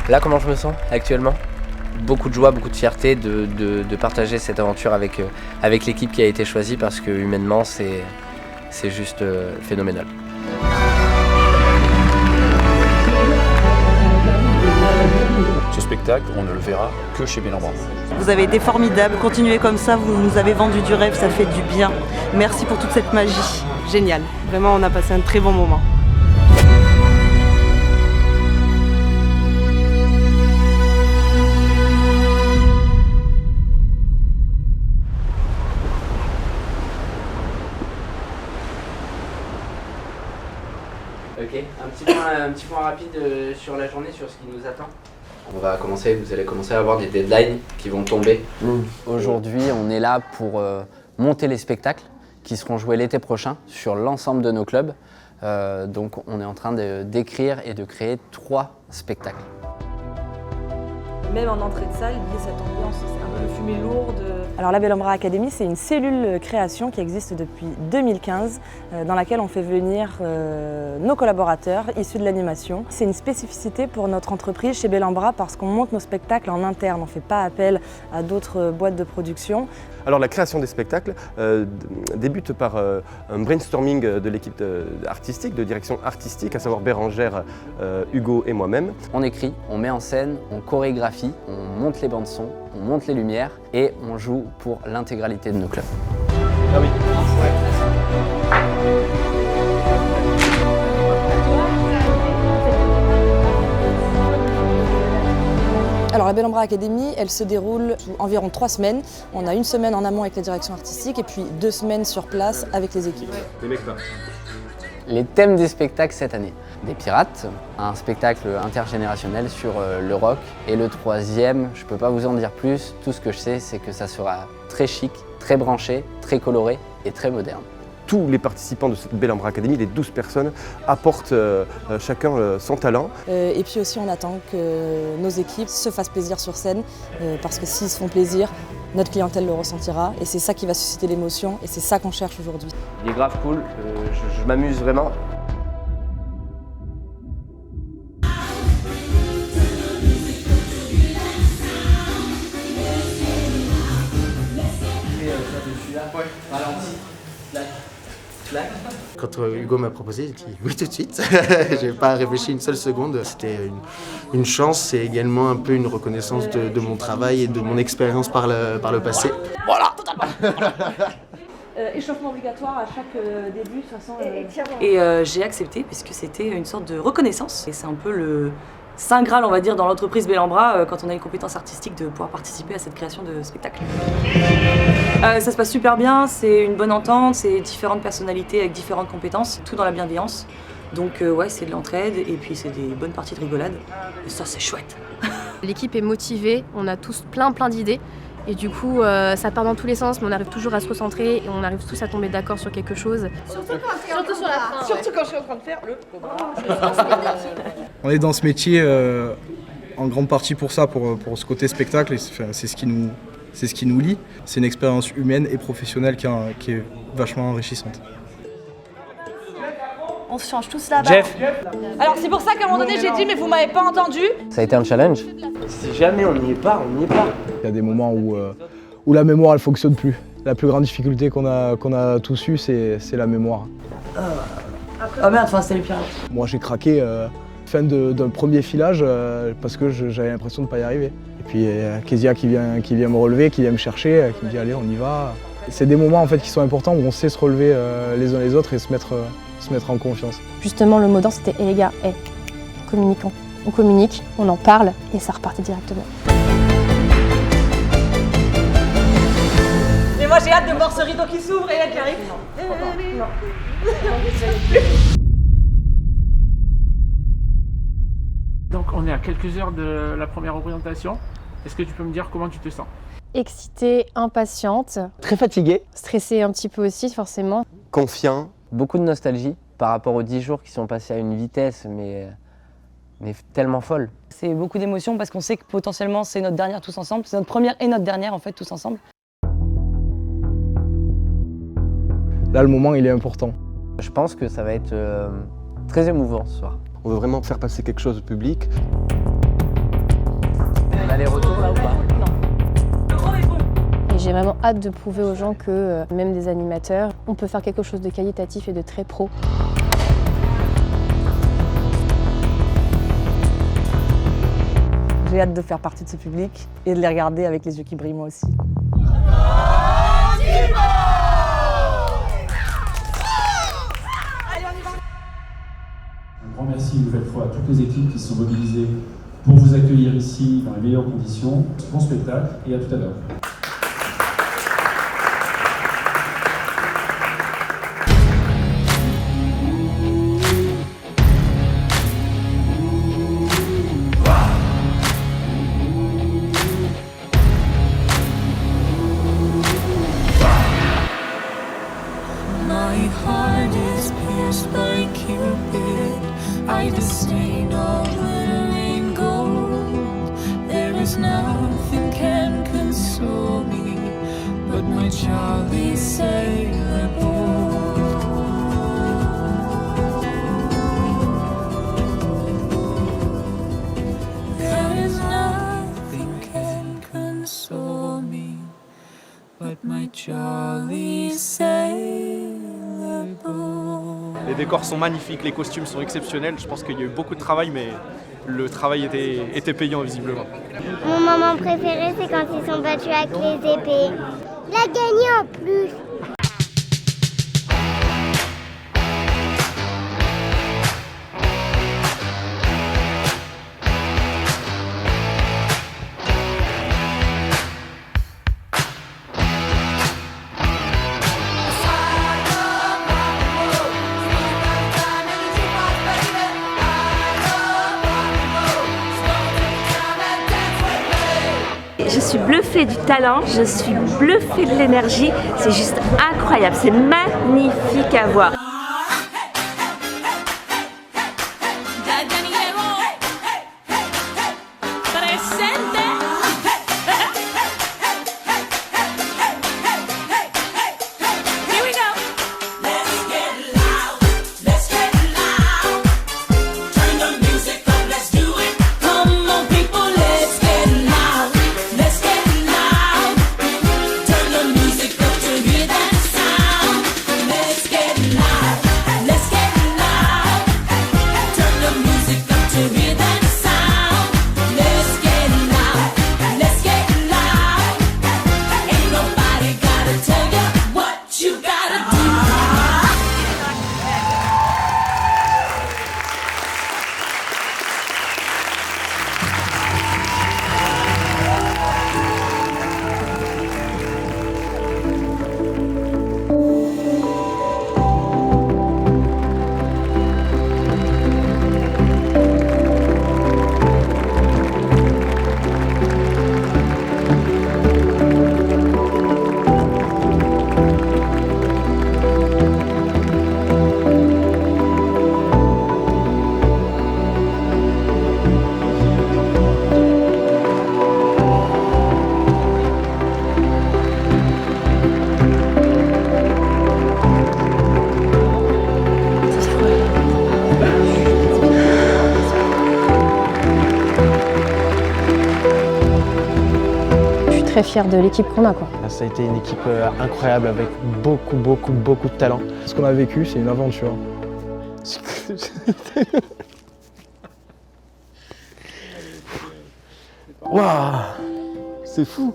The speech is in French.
Là, comment je me sens actuellement? Beaucoup de joie, beaucoup de fierté de partager cette aventure avec l'équipe qui a été choisie parce que humainement, c'est juste phénoménal. Ce spectacle, on ne le verra que chez Bellambra. Vous avez été formidable, continuez comme ça, vous nous avez vendu du rêve, ça fait du bien. Merci pour toute cette magie. Génial, vraiment on a passé un très bon moment. Ok, un petit point rapide sur la journée, sur ce qui nous attend. Vous allez commencer à avoir des deadlines qui vont tomber. Aujourd'hui, on est là pour monter les spectacles qui seront joués l'été prochain sur l'ensemble de nos clubs. Donc on est en train d'écrire et de créer 3 spectacles. Même en entrée de salle, il y a cette ambiance, c'est un peu fumée lourde. Alors la Bellambra Academy, c'est une cellule création qui existe depuis 2015, dans laquelle on fait venir nos collaborateurs issus de l'animation. C'est une spécificité pour notre entreprise chez Bellambra parce qu'on monte nos spectacles en interne, on ne fait pas appel à d'autres boîtes de production. Alors la création des spectacles débute par un brainstorming de l'équipe artistique, de direction artistique, à savoir Bérangère, Hugo et moi-même. On écrit, on met en scène, on chorégraphie, on monte les bandes son, on monte les lumières et on joue pour l'intégralité de nos clubs. Ah oui. Alors la Bellambra Academy, elle se déroule sous environ 3 semaines. On a 1 semaine en amont avec la direction artistique et puis 2 semaines sur place avec les équipes. Les thèmes des spectacles cette année. Des pirates, un spectacle intergénérationnel sur le rock. Et le 3e, je ne peux pas vous en dire plus, tout ce que je sais c'est que ça sera très chic, très branché, très coloré et très moderne. Tous les participants de cette Bellambra Academy, les 12 personnes, apportent chacun son talent. Et puis aussi on attend que nos équipes se fassent plaisir sur scène parce que s'ils se font plaisir, notre clientèle le ressentira et c'est ça qui va susciter l'émotion et c'est ça qu'on cherche aujourd'hui. Il est grave cool, je m'amuse vraiment. Quand Hugo m'a proposé, j'ai dit oui tout de suite. J'ai pas réfléchi une seule seconde. C'était une chance, c'est également un peu une reconnaissance de mon travail et de mon expérience par le passé. Voilà. Échauffement obligatoire à chaque début, de toute façon. Et j'ai accepté puisque c'était une sorte de reconnaissance. Et c'est un peu le Saint Graal, on va dire, dans l'entreprise Bellambra, quand on a une compétence artistique, de pouvoir participer à cette création de spectacle. Ça se passe super bien, c'est une bonne entente, c'est différentes personnalités avec différentes compétences, tout dans la bienveillance. Donc ouais, c'est de l'entraide et puis c'est des bonnes parties de rigolade. Et ça, c'est chouette. L'équipe est motivée, on a tous plein d'idées. Et du coup, ça part dans tous les sens, mais on arrive toujours à se recentrer et on arrive tous à tomber d'accord sur quelque chose. Surtout sur la fin. Surtout quand je suis en train de faire le On est dans ce métier en grande partie pour ça, pour ce côté spectacle, et c'est ce qui nous lie. C'est une expérience humaine et professionnelle qui est vachement enrichissante. On se change tous là-bas. Jeff. Alors c'est pour ça qu'à un moment donné j'ai dit mais vous m'avez pas entendu. Ça a été un challenge. Si jamais on n'y est pas, on n'y est pas. Il y a des moments où la mémoire elle fonctionne plus. La plus grande difficulté qu'on a tous eu, c'est la mémoire. Ah merde, enfin c'était les pirates. Moi j'ai craqué fin d'un premier filage parce que j'avais l'impression de ne pas y arriver. Et puis Kezia qui vient me relever, qui vient me chercher, qui me dit allez on y va. C'est des moments en fait qui sont importants où on sait se relever les uns les autres et se mettre en confiance. Justement, le mot d'ordre c'était les gars, communiquons. On communique, on en parle et ça repartait directement. Mais moi j'ai hâte de voir ce rideau qui s'ouvre et elle qui arrive. Non. Donc on est à quelques heures de la première représentation. Est-ce que tu peux me dire comment tu te sens? Excitée, impatiente. Très fatigué. Stressée un petit peu aussi, forcément. Confiant. Beaucoup de nostalgie par rapport aux 10 jours qui sont passés à une vitesse, mais tellement folle. C'est beaucoup d'émotions parce qu'on sait que potentiellement c'est notre dernière tous ensemble. C'est notre première et notre dernière en fait tous ensemble. Là le moment il est important. Je pense que ça va être très émouvant ce soir. On veut vraiment faire passer quelque chose au public. On a les retours là ou pas? Et j'ai vraiment hâte de prouver aux gens que même des animateurs, on peut faire quelque chose de qualitatif et de très pro. J'ai hâte de faire partie de ce public et de les regarder avec les yeux qui brillent moi aussi. Un grand merci une nouvelle fois à toutes les équipes qui se sont mobilisées pour vous accueillir ici dans les meilleures conditions. Bon spectacle et à tout à l'heure. I disdain all glittering gold. There is nothing can console me but my jolly sailor boy. There is nothing can console me but my jolly sailor boy. Les décors sont magnifiques, les costumes sont exceptionnels. Je pense qu'il y a eu beaucoup de travail, mais le travail était payant visiblement. Mon moment préféré, c'est quand ils sont battus avec les épées. Il a gagné en plus. Je suis bluffée du talent, je suis bluffée de l'énergie, c'est juste incroyable, c'est magnifique à voir. Très fière de l'équipe qu'on a, quoi. Ça a été une équipe incroyable avec beaucoup de talent. Ce qu'on a vécu, c'est une aventure. Waouh, c'est fou.